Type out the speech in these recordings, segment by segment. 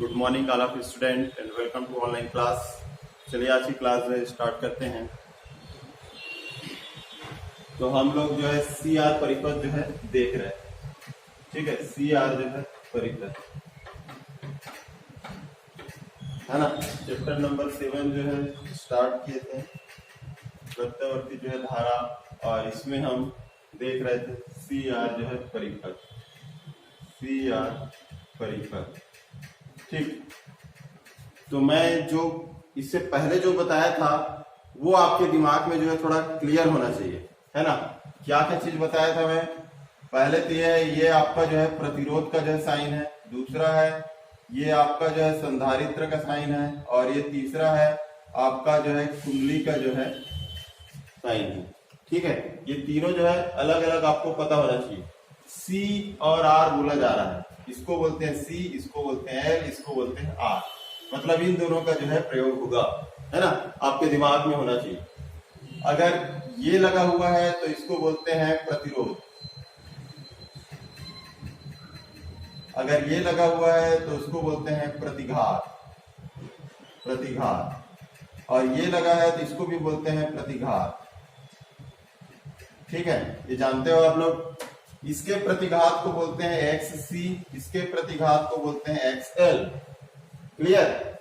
Good morning all of student and welcome to online class. चलिए आज की class start करते हैं। तो हम लोग जो है सी आर परिपथ जो है देख रहे हैं। ठीक है, सी आर जो है परिपथ है ना। चैप्टर नंबर 7 जो है स्टार्ट किए थे, प्रत्यावर्ती जो है धारा, और इसमें हम देख रहे थे सी आर जो है परिपथ, सी आर परिपथ। ठीक, तो मैं जो इससे पहले जो बताया था वो आपके दिमाग में जो है थोड़ा क्लियर होना चाहिए, है ना। क्या क्या चीज बताया था मैं? पहले तो ये आपका जो है प्रतिरोध का जो है साइन है, दूसरा है ये आपका जो है संधारित्र का साइन है, और ये तीसरा है आपका जो है कुंडली का जो है साइन है। ठीक है, ये तीनों जो है अलग अलग आपको पता होना चाहिए। सी और आर बोला जा रहा है, इसको बोलते हैं सी, इसको बोलते हैं एल, इसको बोलते हैं आर। मतलब इन दोनों का जो है प्रयोग होगा, है ना, आपके दिमाग में होना चाहिए। अगर ये लगा हुआ है तो इसको बोलते हैं प्रतिरोध, अगर ये लगा हुआ है तो उसको बोलते हैं प्रतिघात, और ये लगा है तो इसको भी बोलते हैं प्रतिघात। ठीक है, ये जानते हो आप लोग। इसके प्रतिघात को बोलते हैं एक्स सी, इसके प्रतिघात को बोलते हैं एक्स एल। क्लियर?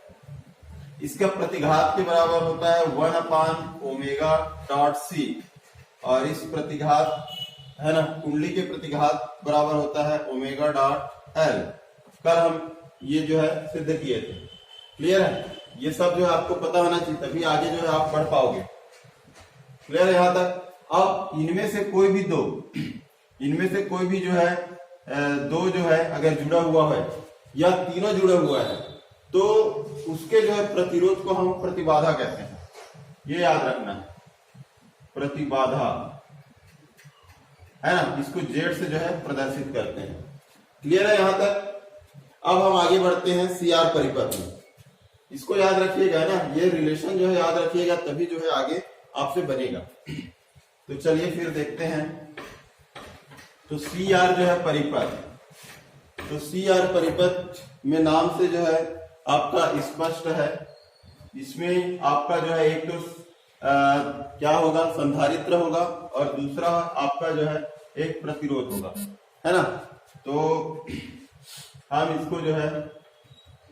इसका प्रतिघात के बराबर होता है 1/ओमेगा.c, और इस प्रतिघात है ना कुंडली के प्रतिघात बराबर होता है ओमेगा.l। कल हम ये जो है सिद्ध किए थे। क्लियर है? ये सब जो है आपको पता होना चाहिए, तभी आगे जो है आप पढ़ पाओगे। क्लियर है यहां तक? अब इनमें से कोई भी दो, इनमें से कोई भी जो है दो जो है अगर जुड़ा हुआ है या तीनों जुड़ा हुआ है तो उसके जो है प्रतिरोध को हम प्रतिबाधा कहते हैं। ये याद रखना है, प्रतिबाधा, है ना। इसको जेड से जो है प्रदर्शित करते हैं। क्लियर है यहां तक? अब हम आगे बढ़ते हैं सी आर परिपथ में। इसको याद रखिएगा ना, ये रिलेशन जो है याद रखिएगा, तभी जो है आगे आपसे बनेगा। तो चलिए फिर देखते हैं। तो सी आर जो है परिपथ, तो सी आर परिपथ में नाम से जो है आपका स्पष्ट है। इसमें आपका जो है एक तो क्या होगा, संधारित्र होगा, और दूसरा आपका जो है एक प्रतिरोध होगा, है ना। तो हम इसको जो है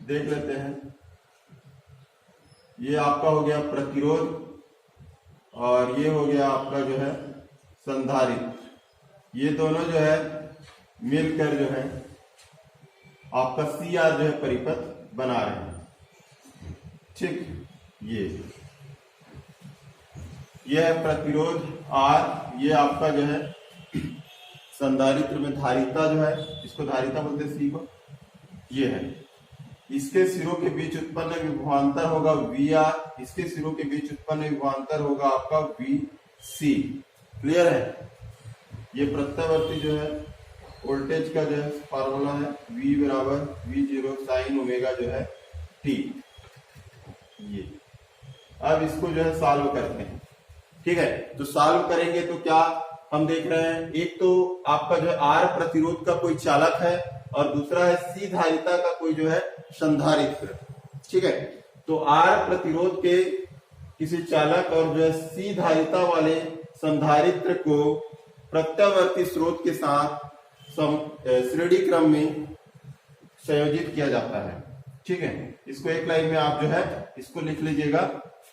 देख लेते हैं। ये आपका हो गया प्रतिरोध, और ये हो गया आपका जो है संधारित्र। ये दोनों जो है मिलकर जो है आपका सी आर जो है परिपथ बना रहे हैं। ठीक, ये है प्रतिरोध आर, ये आपका जो है संधारित्र में धारिता जो है, इसको धारिता बोलते हैं सी को, ये है। इसके सिरों के बीच उत्पन्न विभवांतर होगा वी आर, इसके सिरों के बीच उत्पन्न विभवांतर होगा आपका वी सी। क्लियर है? ये प्रत्यावर्ती जो है वोल्टेज का जो है फॉर्मूला है V बराबर V0 साइन ओमेगा जो है T। ये अब इसको जो है सॉल्व करते हैं। ठीक है, तो सॉल्व करेंगे तो क्या हम देख रहे हैं, एक तो आपका जो है R प्रतिरोध का कोई चालक है, और दूसरा है C धारिता का कोई जो है संधारित्र। ठीक है, तो R प्रतिरोध के किसी चालक और जो है C धारिता वाले संधारित्र को प्रत्यावर्ती स्रोत के साथ श्रेणी क्रम में संयोजित किया जाता है। ठीक है, इसको एक लाइन में आप जो है इसको लिख लीजिएगा।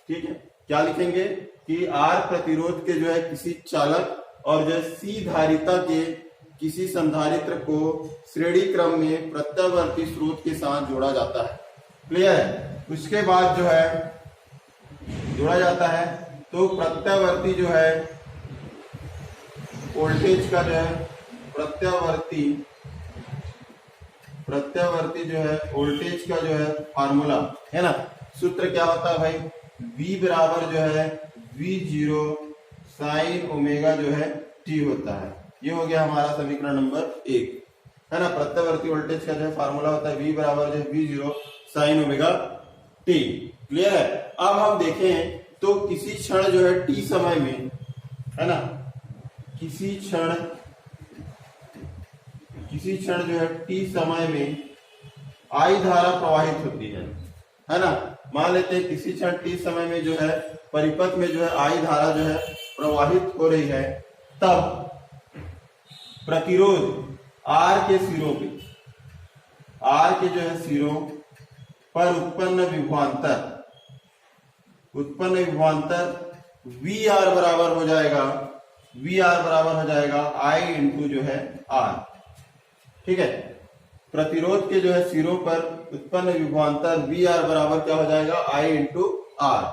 ठीक है, क्या लिखेंगे कि R प्रतिरोध के जो है किसी चालक और जो है C धारिता के किसी संधारित्र को श्रेणी क्रम में प्रत्यावर्ती स्रोत के साथ जोड़ा जाता है। क्लियर है? उसके बाद जो है जोड़ा जाता है तो प्रत्यावर्ती जो है वोल्टेज का जो है प्रत्यावर्ती जो है वोल्टेज का जो है फार्मूला, है ना, सूत्र क्या होता है भाई? V बराबर जो है V0 साइन ओमेगा जो है T होता है। ये हो गया हमारा समीकरण नंबर 1, है ना। प्रत्यावर्ती वोल्टेज का जो है फार्मूला होता है V बराबर जो है V0 sine omega T। Clear है? अब हम देखें तो किसी क्षण जो है T समय में, है ना, किसी क्षण जो है T समय में आई धारा प्रवाहित होती है ना। मान लेते हैं किसी क्षण t समय में जो है परिपथ में जो है आई धारा जो है प्रवाहित हो रही है, तब प्रतिरोध R के सिरों पे, R के जो है सिरों पर उत्पन्न विभवांतर VR बराबर हो जाएगा, VR बराबर हो जाएगा I इंटू जो है R। ठीक है, प्रतिरोध के जो है सिरों पर उत्पन्न विभवांतर VR बराबर क्या हो जाएगा, I इंटू R।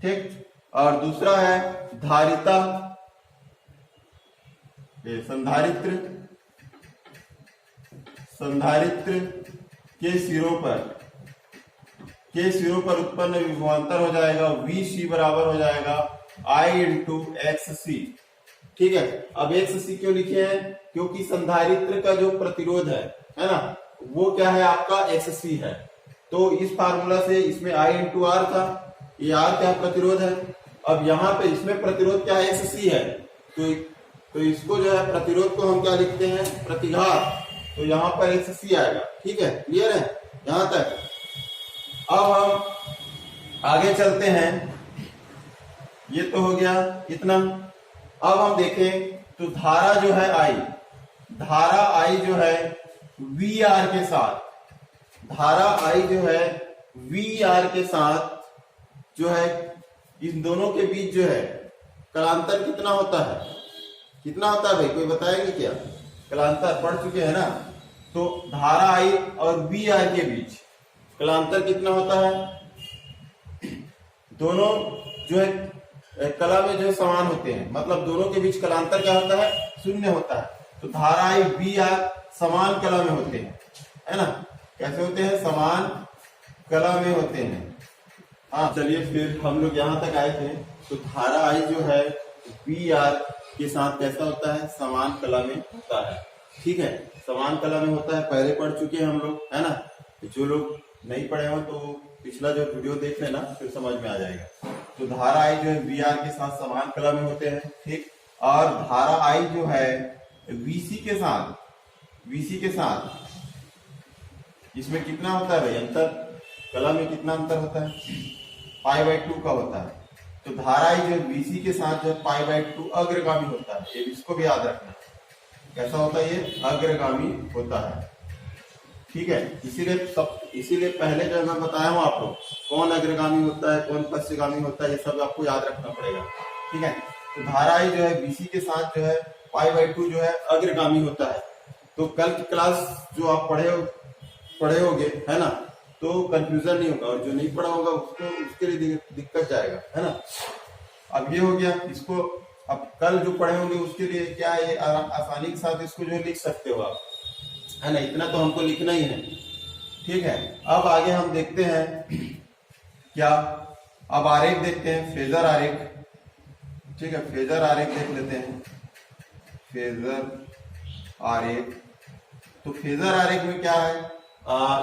ठीक, और दूसरा है धारिता, संधारित्र के सिरों पर उत्पन्न विभवांतर हो जाएगा VC बराबर हो जाएगा I इंटू XC। ठीक है, अब XC क्यों लिखे हैं, क्योंकि संधारित्र का जो प्रतिरोध है ना, वो क्या है आपका XC है। तो इस फार्मूला से इसमें I इंटू R था, ये R क्या प्रतिरोध है। अब यहाँ पे इसमें प्रतिरोध क्या है, XC है, तो इसको जो है प्रतिरोध को हम क्या लिखते हैं, प्रतिघात, तो यहाँ पर XC आएगा। ठीक है, क्लियर है यहां तक। अब हम आगे चलते हैं, ये तो हो गया इतना। अब हम देखें तो धारा जो है I जो है VR के साथ, धारा I जो है VR के साथ जो है इन दोनों के बीच जो है कलांतर कितना होता है, कितना होता है भाई, कोई बताएंगे क्या। कलांतर पढ़ चुके हैं ना, तो धारा I और VR के बीच कलांतर कितना होता है, दोनों जो है कला में जो है समान होते हैं, मतलब दोनों के बीच कलांतर क्या होता है, शून्य होता है। तो धारा I VR समान कला में होते हैं, है ना, कैसे होते हैं, समान कला में होते हैं। हाँ चलिए, फिर हम लोग यहाँ तक आए थे, तो धारा I जो है VR के साथ कैसा होता है, समान कला में होता है। ठीक है, समान कला में होता है, पहले पढ़ चुके हैं हम लोग, है ना। जो लोग नहीं पढ़े हो तो पिछला जो वीडियो देख लेना, फिर समझ में आ जाएगा। तो धारा I जो है VR के साथ समान कला में होते हैं। ठीक, और धारा I जो है VC के साथ इसमें कितना होता है भाई अंतर, कला में कितना अंतर होता है, π/2 का होता है। तो धारा I जो है VC के साथ जो है π/2 अग्रगामी होता है, ये इसको भी याद रखना। कैसा होता है, ये अग्रगामी होता है। ठीक है, इसीलिए पहले जो मैं बताया हूं आपको, कौन अग्रगामी होता है कौन पश्चगामी होता है, ये सब आपको याद रखना पड़ेगा। ठीक है, तो धारा I जो है VC के साथ जो है π/2 जो है अग्रगामी होता है। तो कल की क्लास जो आप पढ़े होगे, है ना, तो कंफ्यूजन नहीं होगा, और जो नहीं पढ़ा होगा उसके लिए दिक्कत जाएगा, है ना। अब ये हो गया, इसको अब कल जो पढ़े होंगे उसके लिए क्या है, आसानी के साथ इसको जो लिख सकते हो आप, है ना, इतना तो हमको लिखना ही है। ठीक है, अब आगे हम देखते हैं क्या, अब आरेख देखते हैं, फेजर आरेख। ठीक है, फेजर आरेख देख लेते हैं, फेजर आरेख। तो फेजर आरेख में क्या है,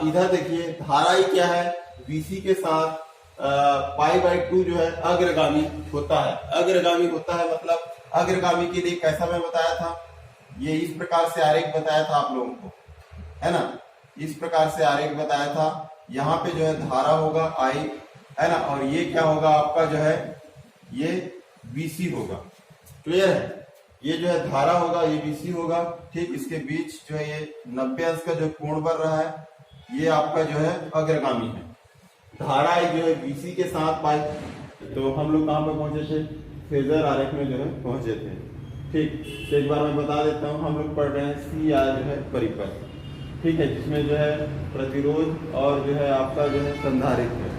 इधर देखिए धारा I क्या है, VC के साथ π/2 जो है अग्रगामी होता है। अग्रगामी होता है मतलब अग्रगामी के लिए कैसा मैं बताया था, ये इस प्रकार से आरेख बताया था आप लोगों को, है ना, इस प्रकार से आरेख बताया था। यहाँ पे जो है धारा होगा I, है ना, और ये क्या होगा आपका जो है, ये VC होगा। क्लियर है, ये जो है धारा होगा, ये VC होगा। ठीक, इसके बीच जो है ये 90 अंश का जो कोण बन रहा है, ये आपका जो है अग्रगामी है। धारा I जो है VC के साथ पाई, तो हम लोग कहाँ पे पहुंचे थे, फेजर आरेख में जो है पहुंचे थे। ठीक, तो एक बार मैं बता देता हूँ, हम लोग पढ़ रहे हैं CR जो है परिपथ। ठीक है, जिसमें जो है प्रतिरोध और जो है आपका जो है संधारित्र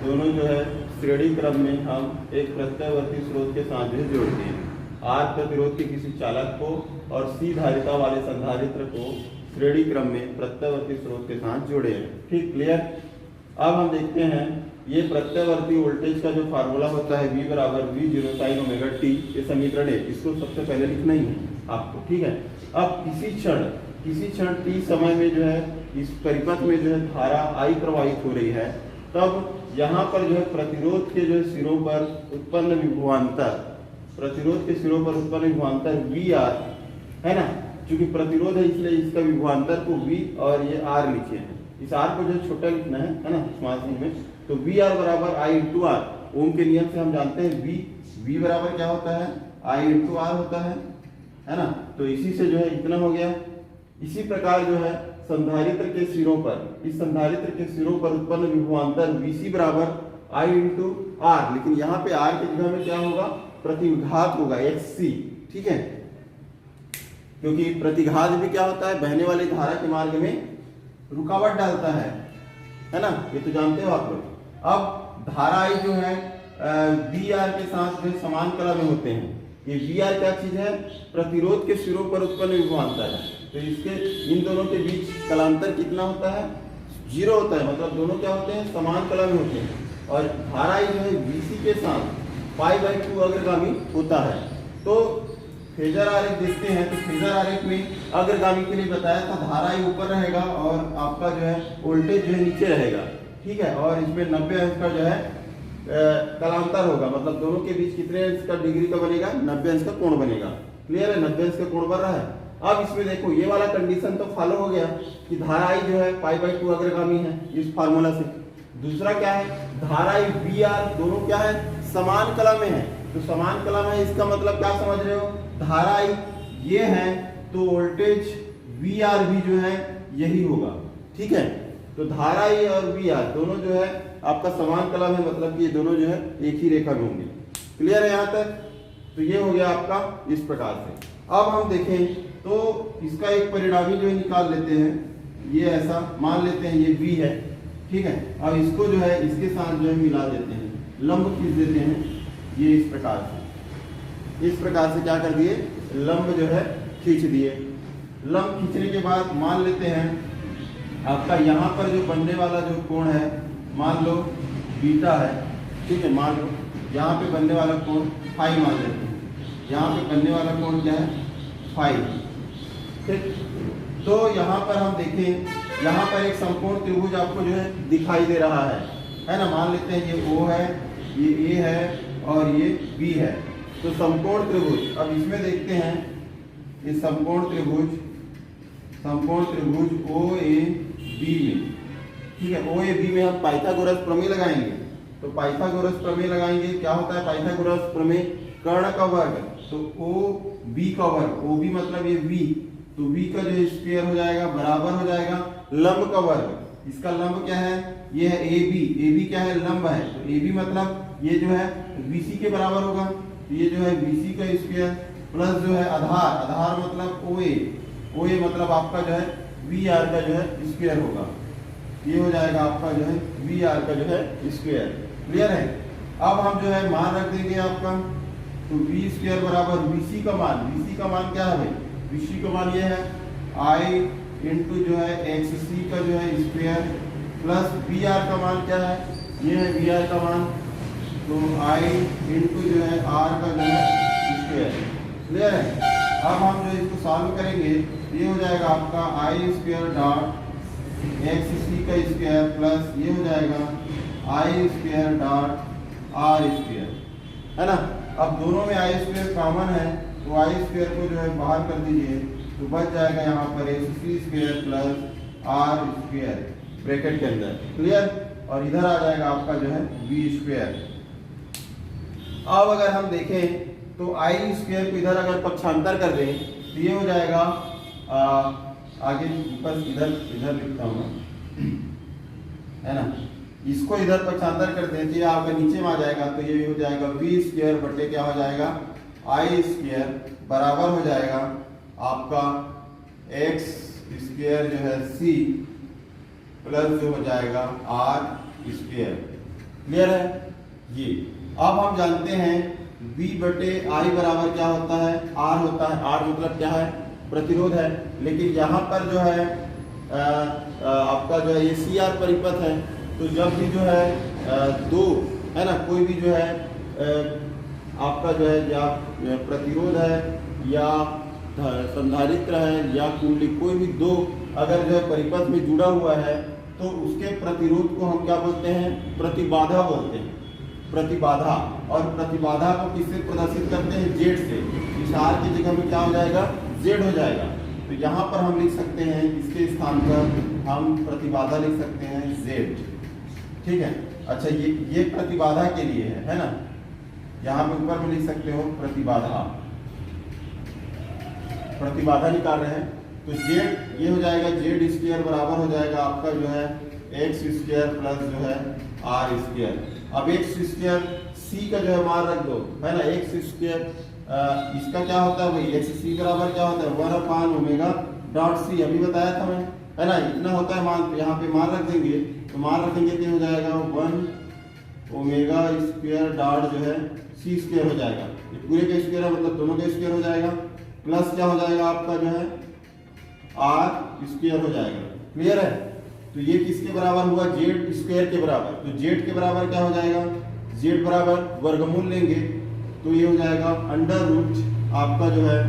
दोनों जो है श्रेणी क्रम में हम एक प्रत्यवर्ती स्रोत के साथ जो है जोड़ते हैं। R प्रतिरोध के किसी चालक को और C धारिता वाले संधारित्र को श्रेणी क्रम में प्रत्यवर्ती स्रोत के साथ जोड़े हैं। ठीक, क्लियर। अब हम देखते हैं, ये प्रत्यवर्ती वोल्टेज का जो फार्मूला होता है V बराबर V0 sin ओमेगा t, ये समीकरण है, इसको सबसे पहले लिखना ही है आपको। ठीक है, अब किसी क्षण t समय में जो है इस परिपथ में जो है धारा I प्रवाहित हो रही है, तब यहाँ पर जो है प्रतिरोध के जो है सिरों पर उत्पन्न विभवांतर, प्रतिरोध के सिरों पर उत्पन्न विभवांतर VR है ना, क्योंकि प्रतिरोध है इसलिए इसका विभवांतर को V और ये R लिखे हैं। इस आर को जो छोटा लिखना है ना स्मॉल साइन में। तो वी आर बराबर आई इंटू आर, ओम के नियम से हम जानते हैं वी बराबर क्या होता है, आई इंटू आर होता है ना। तो इसी से जो है इतना हो गया। इसी प्रकार जो है संधारित्र के सिरों पर, इस संधारित्र के सिरों पर उत्पन्न विभवांतर वीसी बराबर आई इंटू आर, लेकिन यहाँ पे आर की जगह में क्या होगा, प्रतिघात होगा XC, ठीक है, क्योंकि प्रतिघात भी क्या होता है, बहने वाली धारा के मार्ग में रुकावट डालता है ना, ये तो जानते हो आप लोग। अब धारा आई जो है वी आर के साथ जो समान कला में होते हैं। ये वी आर क्या चीज है, प्रतिरोध के सिरों पर उत्पन्न विभवांतर है। तो इसके इन दोनों के बीच कलांतर कितना होता है, 0 होता है, मतलब दोनों क्या होते हैं, समान कला में होते हैं। और धारा आई जो है VC के साथ π/2 अग्रगामी होता है। तो फेजर आरेख देखते हैं, तो फेजर आरेख में अग्रगामी के लिए बताया था धारा आई ऊपर रहेगा और आपका जो है वोल्टेज जो है नीचे रहेगा, ठीक है। और इसमें 90 अंश का जो है कलांतर होगा, मतलब दोनों के बीच कितने अंश का डिग्री का बनेगा, 90 अंश का कोण बनेगा। क्लियर है, 90 अंश का कोण बन रहा है। अब इसमें देखो ये वाला कंडीशन तो फॉलो हो गया कि धारा आई जो है π/2 अग्रगामी है इस फार्मूला से। दूसरा क्या है, धारा आई वी आर दोनों क्या है, समान कला में है। तो समान कला में है, इसका मतलब क्या समझ रहे हो, धारा आई ये है तो वोल्टेज वी आर भी जो है यही होगा, ठीक है। तो धारा आई और वी आर दोनों जो है आपका समान कला में, मतलब कि ये दोनों जो है एक ही रेखा में होंगे। क्लियर है यहाँ तक। तो ये हो गया आपका इस प्रकार से। अब हम देखें तो इसका एक परिणामी जो है निकाल लेते हैं। ये ऐसा मान लेते हैं ये V है, ठीक है। अब इसको जो है इसके साथ जो है मिला देते हैं, लंब खींच देते हैं। ये इस प्रकार से क्या कर दिए, लंब जो है खींच दिए। लंब खींचने के बाद मान लेते हैं आपका यहाँ पर जो बनने वाला जो कोण है, मान लो बीटा है, ठीक है। मान लो यहाँ पे बनने वाला कोण फाई मान लेते हैं। यहाँ पे बनने वाला कोण क्या है, फाई, ठीक। तो यहाँ पर हम देखें, यहाँ पर एक समकोण त्रिभुज आपको जो है दिखाई दे रहा है ना। मान लेते हैं ये O है, ये A है और ये B है। तो समकोण त्रिभुज, अब इसमें देखते हैं ये समकोण त्रिभुज OAB में, ठीक है। OAB में हम पाइथागोरस प्रमेय लगाएंगे। तो पाइथागोरस प्रमेय लगाएंगे, क्या होता है पाइथागोरस प्रमेय, कर्ण का वर्ग, तो OB का वर्ग, OB मतलब ये V, तो V का जो स्क्वायर हो जाएगा बराबर हो जाएगा लंब का वर्ग। इसका लंब क्या है, ये है AB क्या है, लंब है। तो AB मतलब ये जो है BC के बराबर होगा। ये जो है BC का स्क्वायर प्लस जो है आधार मतलब OA मतलब आपका जो है VR का जो है स्क्वायर होगा। ये हो जाएगा आपका जो है VR का जो है स्क्वायर। क्लियर है। अब हम जो है मान रख देंगे आपका, तो V स्क्वायर बराबर VC का मान क्या है भाई, VC का मान ये है I इंटू जो है XC का जो है स्क्वायर प्लस VR का मान क्या है, ये है VR का मान, तो I इंटू जो है R का जो है स्क्वायर। क्लियर है। अब हम जो इसको सॉल्व करेंगे, ये हो जाएगा आपका I स्क्वायर डॉट XC का स्क्वायर प्लस ये हो जाएगा I square dot R square, है ना। अब दोनों में I स्क्वायर कॉमन है, तो I स्क्वायर को जो है बाहर कर दीजिए, तो बच जाएगा यहाँ पर XC square plus R square bracket के अंदर। क्लियर। और इधर आ जाएगा आपका जो है V स्क्वायर। अब अगर हम देखें तो I स्क्वायर को इधर अगर पक्षांतर कर दें तो ये हो जाएगा आगे बस इधर लिखता हूँ है ना, इसको इधर पक्षांतर कर दें तो ये आपका नीचे में आ जाएगा। तो ये हो जाएगा V स्क्वायर बटे क्या हो जाएगा I स्क्वायर बराबर हो जाएगा आपका X स्क्वायर जो है C प्लस जो हो जाएगा R स्क्वायर। क्लियर है। ये अब हम जानते हैं V बटे I बराबर क्या होता है, R होता है। R मतलब क्या है, प्रतिरोध है। लेकिन यहाँ पर जो है आपका जो है ये CR परिपथ है, तो जब भी जो है दो है ना, कोई भी जो है आपका जो है या प्रतिरोध है या संधारित्र है या कुंडली, कोई भी दो अगर जो है परिपथ में जुड़ा हुआ है तो उसके प्रतिरोध को हम क्या बोलते हैं, प्रतिबाधा बोलते हैं। प्रतिबाधा, और प्रतिबाधा को किससे प्रदर्शित करते हैं, Z से। इस R की जगह में क्या हो जाएगा, Z हो जाएगा। तो यहाँ पर हम लिख सकते हैं इसके स्थान पर हम प्रतिबाधा लिख सकते हैं Z, ठीक है। अच्छा ये प्रतिबाधा के लिए है ना, यहाँ पे ऊपर में लिख सकते हो प्रतिबाधा, प्रतिबाधा निकाल रहे हैं तो Z ये हो जाएगा Z स्क्वायर बराबर हो जाएगा आपका जो है एक्स स्क्वायर प्लस जो है आर स्क्वायर। अब एक्स स्क्वायर सी का जो है मान रख दो, है ना, एक्स स्क्वायर इसका क्या होता है भाई, एक्स सी बराबर क्या होता है 1/ओमेगा.c, अभी बताया था मैं, है ना, इतना होता है मान, यहाँ पे मान रख देंगे तो मान रखेंगे तो हो जाएगा 1 ओमेगा स्क्वायर डॉट जो है सी स्क्वायर हो जाएगा, ये पूरे का स्क्वायर है मतलब दोनों का स्क्वायर हो जाएगा, प्लस क्या हो जाएगा आपका जो है आर स्क्वायर हो जाएगा। क्लियर है, तो ये किसके बराबर हुआ, जेड स्क्वायर के बराबर, तो जेड के बराबर क्या हो जाएगा, जेड बराबर वर्गमूल लेंगे तो ये हो जाएगा अंडर रूट आपका जो है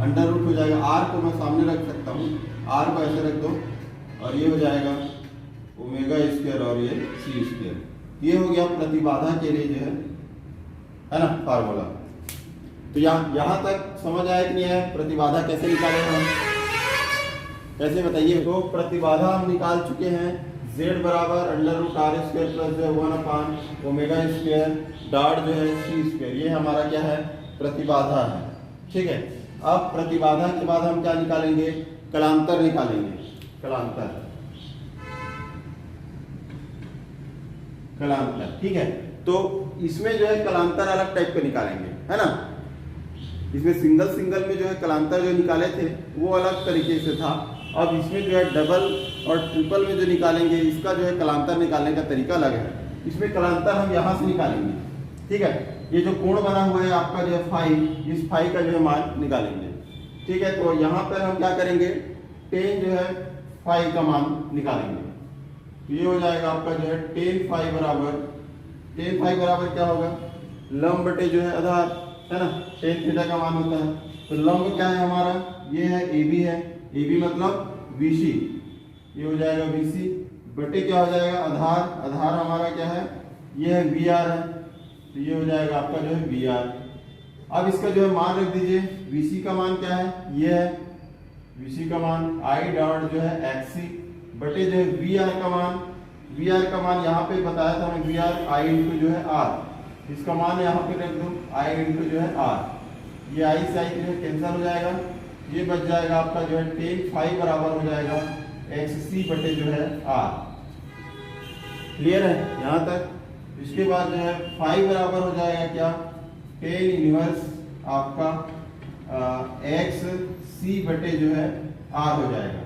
अंडर रूट हो जाएगा, आर को मैं सामने रख सकता हूँ, आर को ऐसे रख दो और ये हो जाएगा ओमेगा स्क्वायर और ये सी स्क्वायर, ये हो गया प्रतिबाधा के लिए जो है ना फार्मूला। तो यहाँ तक समझ आया कि नहीं है, प्रतिबाधा कैसे निकाले हम, कैसे बताइए। तो प्रतिबाधा हम निकाल चुके हैं, Z बराबर under root R square plus जो है 1/ओमेगा स्क्वायर डॉट जो है सी स्क्वायर, ये हमारा क्या है प्रतिबाधा है, ठीक है। अब प्रतिबाधा के बाद हम क्या निकालेंगे, कलांतर निकालेंगे, कलांतर, कलांतर, ठीक है। तो इसमें जो है कलांतर अलग टाइप के निकालेंगे, है ना, इसमें सिंगल सिंगल में जो है कलांतर जो निकाले थे वो अलग तरीके से था, अब इसमें जो है डबल और ट्रिपल में जो निकालेंगे इसका जो है कलांतर निकालने का तरीका अलग है। इसमें कलांतर हम यहाँ से निकालेंगे, ठीक है, ये जो कोण बना हुआ है आपका जो है फाई, इस फाई का जो है मान निकालेंगे, ठीक है। तो यहाँ पर हम क्या करेंगे, टेन जो है फाई का मान निकालेंगे, तो ये हो जाएगा आपका जो है टेन फाई बराबर क्या होगा, लंब बटे जो है आधार, है ना, टेन थीटा का मान होता है, तो लंब क्या है हमारा, ये है AB है, AB मतलब BC, ये हो जाएगा BC बटे क्या हो जाएगा आधार, आधार हमारा क्या है, ये है BR है, तो ये हो जाएगा आपका जो है BR। अब इसका जो है मान रख दीजिए, BC का मान क्या है, ये है BC का मान I डॉट जो है XC बटे जो है VR का मान, VR का मान यहाँ पे बताया था मैं, VR I इंटू जो है R, इसका मान यहाँ पे रख दो I इंटू जो है R, ये I से I जो है कैंसिल हो जाएगा, ये बच जाएगा आपका जो है टेन फाई बराबर हो जाएगा XC बटे जो है R। क्लियर है यहाँ तक। इसके बाद जो है फाई बराबर हो जाएगा क्या, टेन इनवर्स आपका XC बटे जो है R हो जाएगा,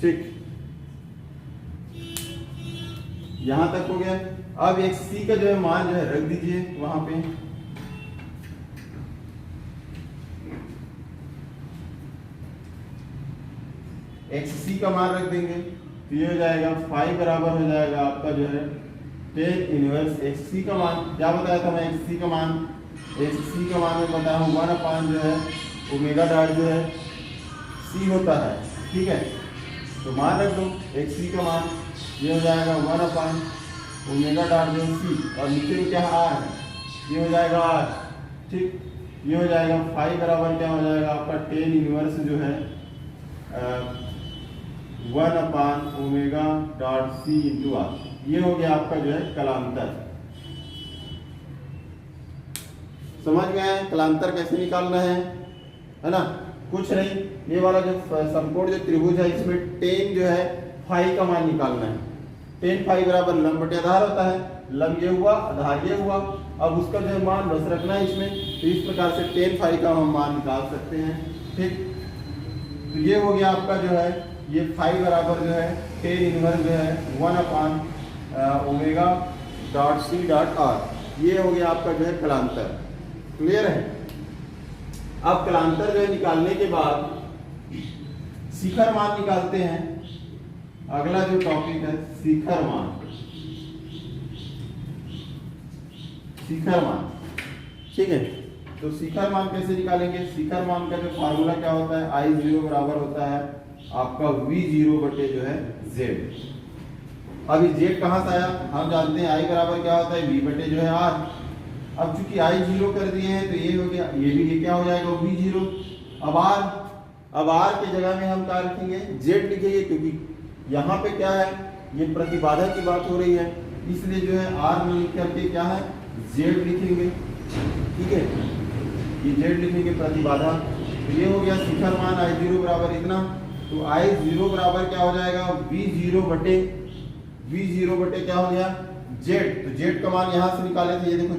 ठीक, यहाँ तक हो गया। अब XC का जो है मान जो है रख दीजिए वहां पे, XC का मान रख देंगे तो ये हो जाएगा फाई बराबर हो जाएगा आपका जो है टेन इनवर्स XC का मान, क्या बताया था मैं, XC का मान मैं बताया हूँ 1/, जो है ओमेगा डॉट जो है C होता है, ठीक है, तो मान रख दो XC का मान, ये हो जाएगा 1/, ओमेगा डॉट जो C और नीचे में क्या R है, ये हो जाएगा R, ठीक, ये हो जाएगा फाई बराबर क्या हो जाएगा आपका टेन इनवर्स जो है 1/ओमेगा डॉट C इंटू R, ये हो गया आपका जो है कलांतर। समझ गए कलांतर कैसे निकालना है ना, कुछ नहीं, ये वाला जो समकोण जो त्रिभुज है इसमें टेन जो है फाई का मान निकालना है, टेन फाई बराबर लंब बटे आधार होता है, लंब ये हुआ आधार ये हुआ, अब उसका जो है मान बस रखना है इसमें, तो इस प्रकार से टेन फाई का हम मान निकाल सकते हैं, ठीक। तो ये हो गया आपका जो है ये फाई बराबर जो है टेन इनवर्स जो है 1/ओमेगा डॉट C डॉट R, ये हो गया आपका जो है कलांतर। क्लियर है। अब कलांतर जो है निकालने के बाद शिखर मान निकालते हैं, अगला जो टॉपिक है शिखर मान, शिखर मान, ठीक है। तो शिखर मान कैसे निकालेंगे, शिखर मान का जो फार्मूला क्या होता है, I0 बराबर होता है आपका V0 बटे जो है Z। अब Z कहां से आया, हम जानते हैं I बराबर क्या होता है V बटे जो है R। अब चूंकि I 0 कर दिए हैं तो ये हो गया, ये भी ये क्या हो जाएगा V0। अब अब आर की जगह में हम क्या लिखेंगे, जेड लिखेंगे, क्योंकि यहाँ पे क्या है, ये प्रतिबाधा की बात हो रही है, इसलिए जो है आर में लिख करके क्या है, जेड लिखेंगे। ठीक है, ये जेड लिखेंगे प्रतिबाधा। तो ये हो गया शिखर मान I0 बराबर इतना। तो I0 बराबर क्या हो जाएगा, V0 बटे क्या हो गया, जेड। तो जेड का मान यहाँ से निकाले थे, ये देखो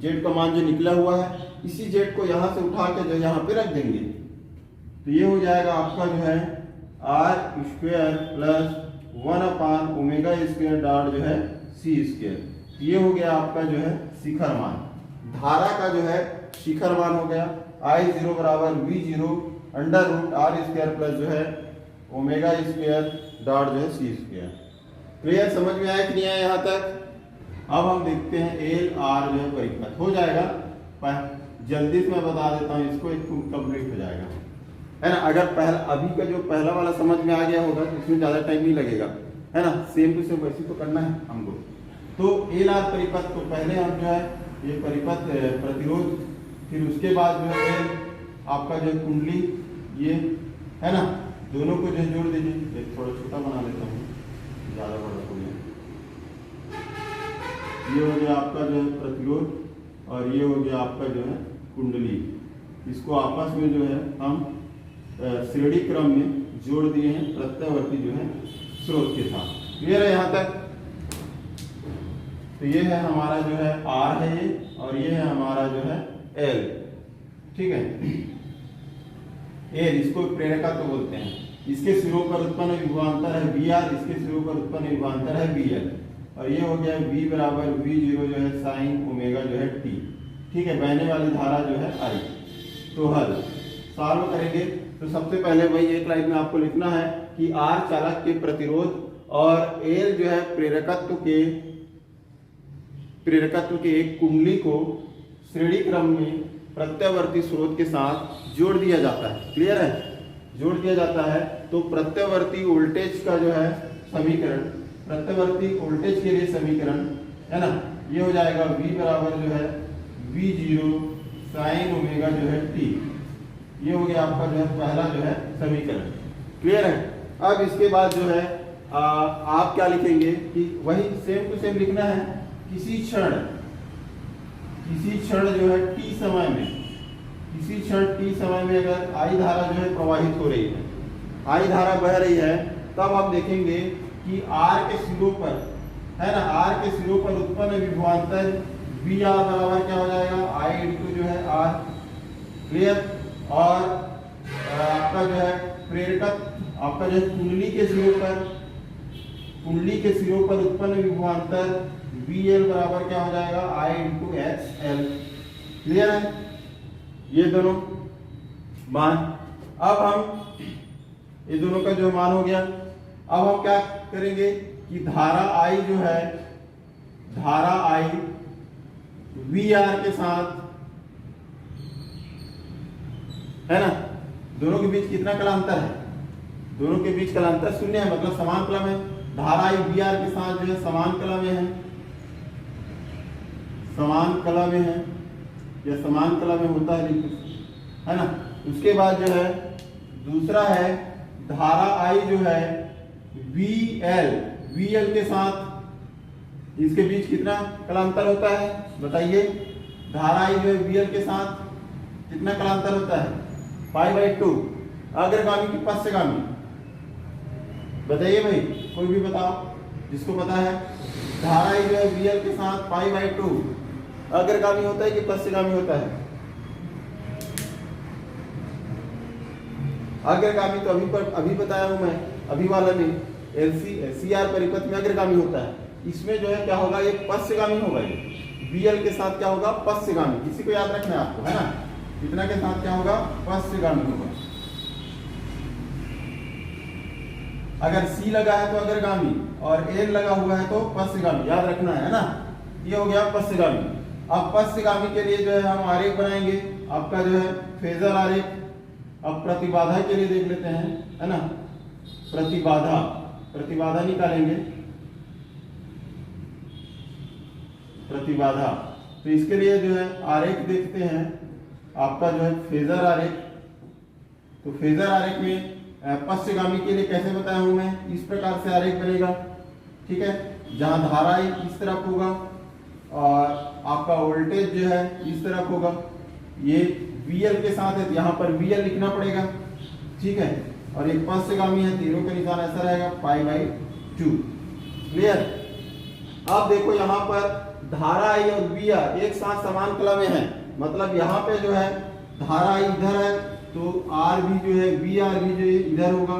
जेड का मान जो निकला हुआ है, इसी जेड को यहाँ से उठा के जो यहाँ पे रख देंगे। तो ये हो जाएगा आपका जो है R square plus 1 omega square dot जो है सी स्क्वायर। ये हो गया आपका जो है शिखर मान, धारा का जो है शिखर मान हो गया। I0 बराबर V0 under root R square plus जो है ओमेगा स्क्वायर डॉट जो है सी स्क्वायर। क्लियर, समझ में आया कि नहीं आया यहाँ तक? अब हम देखते हैं एल आर जो है परिपथ हो जाएगा, जल्दी से मैं बता देता हूँ इसको, एक कंप्लीट हो जाएगा, है ना। अगर पहला अभी का जो पहला वाला समझ में आ गया होगा तो इसमें ज्यादा टाइम नहीं लगेगा, है ना। सेम टू सेम वैसे तो करना है हमको। तो एल आर परिपथ, तो पहले हम जो है ये परिपथ प्रतिरोध, फिर उसके बाद जो है आपका जो कुंडली, ये है ना, दोनों को जो है जोड़ दीजिए। एक थोड़ा छोटा बना लेता हूँ, ज्यादा बड़ा हो गया। ये हो गया आपका जो है प्रतिरोध, और ये हो गया आपका जो है कुंडली। इसको आपस में जो है हम श्रेणी क्रम में जोड़ दिए हैं प्रत्यावर्ती जो है स्रोत के साथ। क्लियर है यहाँ तक? तो ये है हमारा जो है आर है ये, और ये है हमारा जो है एल। ठीक है, एल इसको प्रेरकत्व तो बोलते हैं। इसके सिरों पर उत्पन्न विभवांतर है वी आर, इसके सिरों पर उत्पन्न विभवांतर है वी एल, और ये हो गया V बराबर V0 जो है साइन ओमेगा जो है टी। ठीक है, बहने वाली धारा जो है I। तो हल सॉल्व करेंगे। तो सबसे पहले वही एक लाइन में आपको लिखना है कि R चालक के प्रतिरोध और L जो है प्रेरकत्व के एक कुंडली को श्रेणी क्रम में प्रत्यावर्ती स्रोत के साथ जोड़ दिया जाता है। क्लियर है? जोड़ दिया जाता है। तो प्रत्यावर्ती वोल्टेज का जो है समीकरण, प्रत्यावर्ती वोल्टेज के लिए समीकरण, है ना, ये हो जाएगा V बराबर जो है V0 साइन ओमेगा जो है टी। ये हो गया आपका जो है पहला जो है समीकरण। क्लियर है? अब इसके बाद जो है आप क्या लिखेंगे कि वही सेम टू सेम लिखना है। किसी क्षण जो है टी समय में, किसी क्षण टी समय में अगर आई धारा जो है प्रवाहित हो रही है, आई धारा बह रही है, तब आप देखेंगे कि आर के सिरों पर, है ना, आर के सिरों पर उत्पन्न विभवांतर वी आर बराबर क्या हो जाएगा, आई इंटू जो है आर। क्लियर? और आपका जो है प्रेरकत्व, आपका जो है कुंडली के सिरों पर उत्पन्न विभवांतर वी एल बराबर क्या हो जाएगा, आई इंटू एच एल। क्लियर है? ये दोनों मान, अब हम ये दोनों का जो मान हो गया। अब हम क्या करेंगे कि धारा I जो है, धारा I वी आर के साथ, है ना, दोनों के बीच कितना कलांतर है, दोनों के बीच कलांतर शून्य है, मतलब समान कला में। धारा I वी आर के साथ जो है समान कला में है, समान कला में है, या समान कला में होता है ना। उसके बाद जो है दूसरा है धारा I जो है VL के साथ, इसके बीच कितना कलांतर होता है बताइए। धारा I जो है VL के साथ कितना कलांतर होता है, π/2। अग्रगामी की पश्चगामी, बताइए भाई, कोई भी बताओ जिसको पता है। धारा I जो है VL के साथ π/2 अग्रगामी होता है कि पश्चगामी होता है? अग्रगामी तो अभी बताया हूं मैं, अभी वाला नहीं। CR परिपथ में अग्रगामी होता है, इसमें जो है क्या होगा, एक पश्चगामी होगा। ये VL के साथ क्या होगा, पश्चगामी। इसी को याद रखना है आपको, है ना, इतना के साथ क्या होगा, पश्चगामी होगा। अगर C लगा है तो अग्रगामी, और L लगा हुआ है तो पश्चगामी, याद रखना है ना। ये हो गया पश्चगामी। अब पश्चगामी के लिए जो है हम आरेख बनाएंगे, आपका जो है फेजर आरेख। अब प्रतिबाधा के लिए देख लेते हैं, है ना, प्रतिबाधा निकालेंगे, प्रतिबाधा। तो इसके लिए जो है आरेख देखते हैं, आपका जो है फेजर आरेख, तो फेजर आरेख में पश्चगामी के लिए कैसे बताया हूं मैं, इस प्रकार से आरेख बनेगा, ठीक है, जहां धारा इस तरफ होगा और आपका वोल्टेज जो है इस तरफ होगा। ये VL के साथ है, यहाँ पर VL लिखना पड़ेगा, ठीक है, और एक पश्चगामी है, तीरों का निशान ऐसा रहेगा π/2। क्लियर। अब देखो यहाँ पर धारा I और VR एक साथ समान कला में है, मतलब यहाँ पे जो है धारा I इधर है तो R भी जो है VR भी जो है इधर होगा।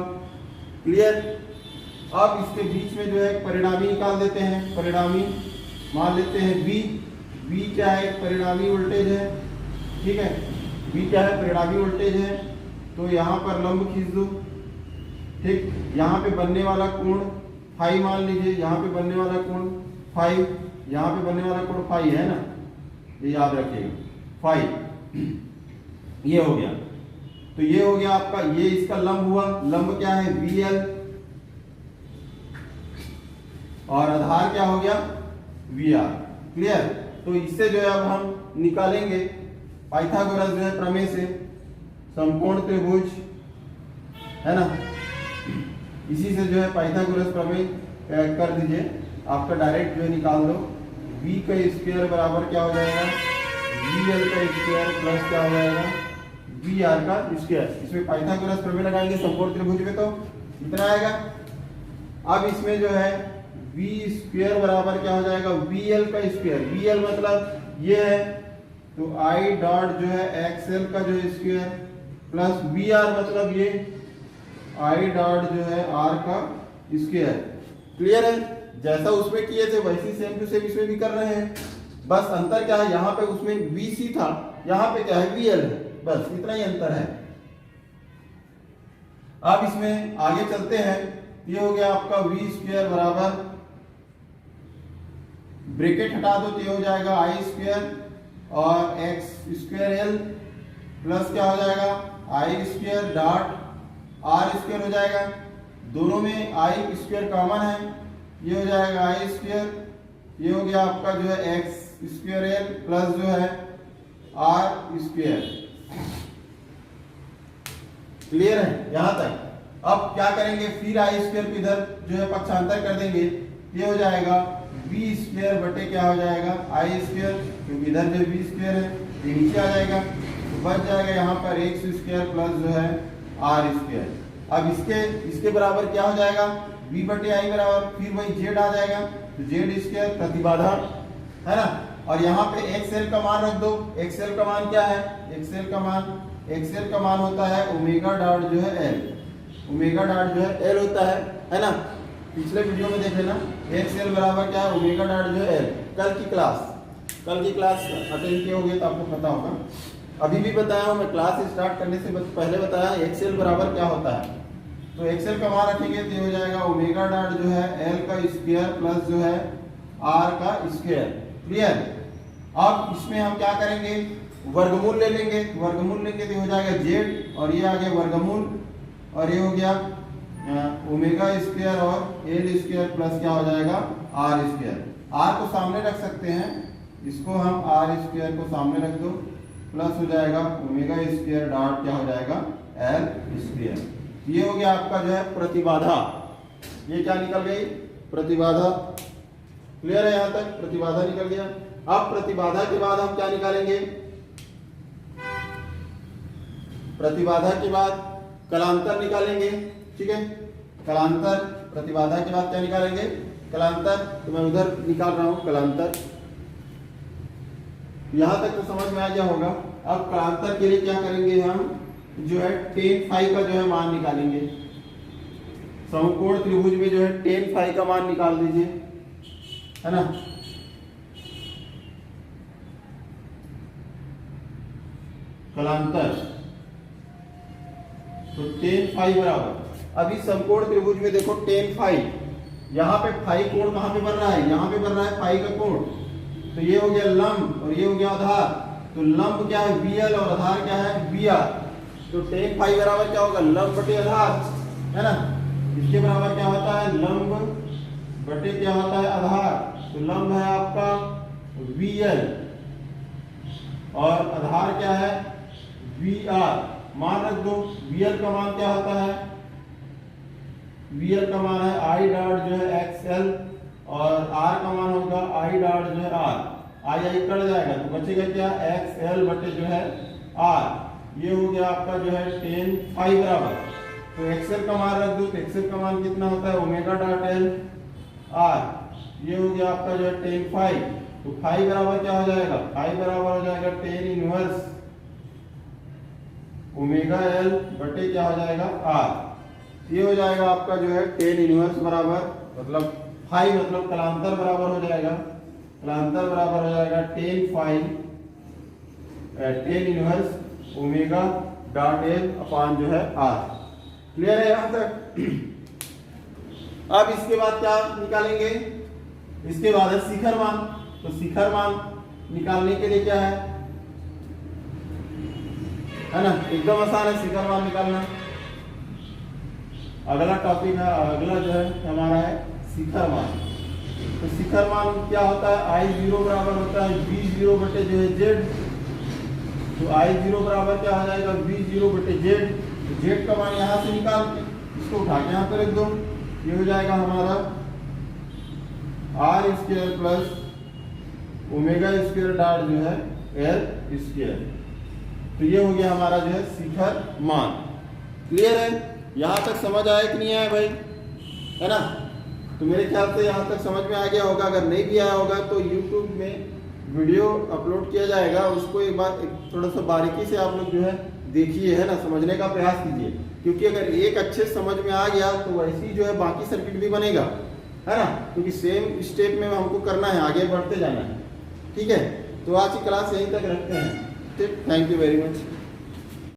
क्लियर। अब इसके बीच में जो है परिणामी निकाल देते हैं, परिणामी मान लेते हैं V क्या है, परिणामी वोल्टेज है, ठीक है, V क्या है, परिणामी वोल्टेज है। तो यहाँ पर लंब खींच दो, ठीक, यहाँ पे बनने वाला कोण फाई मान लीजिए, यहाँ पे बनने वाला कोण फाई, यहाँ पे बनने वाला कोण फाई है ना, ये याद रखिएगा, फाई। ये हो गया, तो ये हो गया आपका, ये इसका लंब हुआ, लंब क्या है VL, और आधार क्या हो गया VR। क्लियर। तो इससे जो है अब हम निकालेंगे पाइथागोरस जो है प्रमेय से समकोण त्रिभुज, है ना, इसी से जो है पाइथागोरस प्रमेय कर दीजिए, आपका डायरेक्ट जो है निकाल दो। V का स्क्वायर बराबर क्या हो जाएगा, VL का स्क्वायर प्लस क्या हो जाएगा, VR का स्क्वायर। इसमें पाइथागोरस प्रमेय लगाएंगे समकोण त्रिभुज में तो इतना आएगा। अब इसमें जो है V स्क्वायर बराबर क्या हो जाएगा, VL का स्क्वायर, VL मतलब ये है, तो I डॉट जो है XL का जो स्क्वायर प्लस VR मतलब ये I डॉट जो है R का स्क्वायर। क्लियर है। जैसा उसमें किए थे वैसी सेम टू सेम इसमें भी कर रहे हैं, बस अंतर क्या है, यहाँ पे उसमें VC था, यहाँ पे क्या है VL है, बस इतना ही अंतर है। अब इसमें आगे चलते हैं, ये हो गया आपका V स्क्वायर बराबर, ब्रैकेट हटा दो तो ये हो जाएगा I स्क्वायर और X स्क्वायर L प्लस क्या हो जाएगा I square dot R square हो जाएगा, दोनों में I स्क्वायर कॉमन है, ये हो जाएगा I स्क्वायर, ये हो गया आपका जो है X स्क्वायर L प्लस जो है R स्क्वायर। क्लियर है यहाँ तक। अब क्या करेंगे, फिर I स्क्वायर को इधर जो है पक्षांतर कर देंगे, ये हो जाएगा V स्क्वायर बटे क्या हो जाएगा I स्क्वायर, क्योंकि इधर जो V स्क्वायर है ये नीचे आ जाएगा, तो बच जाएगा यहाँ पर X स्क्वायर प्लस जो है R स्क्वायर। अब इसके बराबर क्या हो जाएगा, V बटे I बराबर फिर वही Z आ जाएगा, तो Z स्क्वायर प्रतिबाधा है ना, और यहाँ पे XL का मान रख दो। XL का मान क्या है, XL का मान होता है ओमेगा डॉट जो है L, ओमेगा डॉट जो है L होता है ना, पिछले वीडियो में देख लेना। XL बराबर क्या है, ओमेगा डॉट जो है L। कल की क्लास अटेंड किए होंगे तो आपको पता होगा, अभी भी बताया हूँ मैं, क्लास स्टार्ट करने से पहले बताया XL बराबर क्या होता है। तो XL का मान रखेंगे तो ये हो जाएगा ओमेगा डॉट जो है L का स्क्वायर प्लस जो है R का स्क्वायर। क्लियर। अब इसमें हम क्या करेंगे, वर्गमूल ले लेंगे, वर्गमूल लेंगे तो हो जाएगा Z और ये आ गया वर्गमूल, और ये हो गया ओमेगा स्क्वायर और L स्क्वायर प्लस क्या हो जाएगा R स्क्वायर। R को सामने रख सकते हैं, इसको हम R स्क्वायर को सामने रख दो, प्लस हो जाएगा ओमेगा स्क्वायर डॉट क्या हो जाएगा L स्क्वायर। ये हो गया आपका जो है प्रतिबाधा, ये क्या निकल गई, प्रतिबाधा। क्लियर है यहाँ तक, प्रतिबाधा निकल गया। अब प्रतिबाधा के बाद हम क्या निकालेंगे, प्रतिबाधा के बाद कलांतर निकालेंगे, ठीक है, कलांतर, प्रतिबाधा के बाद क्या निकालेंगे, कलांतर, तो मैं उधर निकाल रहा हूं कलांतर। यहां तक तो समझ में आ गया होगा। अब कलांतर के लिए क्या करेंगे, हम जो है tan फाई का जो है मान निकालेंगे, समकोण त्रिभुज में जो है tan फाई का मान निकाल दीजिए, है ना। कलांतर, तो tan फाई बराबर, अभी समकोण त्रिभुज में देखो tan फाई, यहाँ पे फाई कोण कहाँ पे बन रहा है, यहाँ पे बन रहा है फाई का कोण, तो ये हो गया लंब और ये हो गया आधार। तो लंब क्या है VL और आधार क्या है VR, तो tan फाई बराबर क्या होगा, लंब बटे आधार, है ना। इसके बराबर क्या होता है, लंब बटे क्या होता है आधार, तो लंब है आपका VL और आधार क्या है VR, मान रख दो। VL का मान क्या होता है, VL का मान है I डॉट जो है XL और R का मान होगा I डॉट जो है R। I कट जाएगा तो बचेगा क्या, XL बटे जो है R। ये हो गया आपका जो है tan फाई बराबर, तो XL का मान रख दो तो XL का मान कितना होता है ओमेगा डॉट L R। ये हो गया आपका जो है tan फाई, तो फाई बराबर क्या हो जाएगा, फाई बराबर हो जाएगा tan इनवर्स ओमेगा L बटे क्या हो जाएगा R। ये हो जाएगा आपका जो है tan इनवर्स बराबर मतलब फाई मतलब कलांतर बराबर हो जाएगा, कलांतर बराबर हो जाएगा tan phi tan inverse omega dot L upon जो है R। क्लियर है यहां तक। अब इसके बाद क्या निकालेंगे, इसके बाद है शिखर मान। तो शिखर मान निकालने के लिए क्या है ना, एकदम आसान है शिखर मान निकालना। अगला टॉपिक है, अगला जो है हमारा है शिखर मान। तो शिखर मान क्या होता है, I0 बराबर होता है V0 बटे जो है Z। तो I0 बराबर क्या हो जाएगा V0 बटे Z। तो Z का मान यहां से निकाल के इसको उठा के यहां पर रख दो। ये हो जाएगा हमारा R square plus omega square dot जो है L स्क्वायर। तो ये हो गया हमारा जो है शिखर मान। क्लियर है, यहां तक समझ आया कि नहीं आया भाई, है ना। तो मेरे ख्याल से यहां तक समझ में आ गया होगा। अगर नहीं भी आया होगा तो YouTube में वीडियो अपलोड किया जाएगा, उसको एक बार थोड़ा सा बारीकी से आप लोग जो है देखिए, है ना, समझने का प्रयास कीजिए। क्योंकि अगर एक अच्छे समझ में आ गया तो वैसे ही जो है बाकी सर्किट भी बनेगा, है ना, क्योंकि सेम स्टेप में हमको करना है, आगे बढ़ते जाना है। ठीक है, तो आज की क्लास यहीं तक रखते हैं। ठीक, थैंक यू वेरी मच।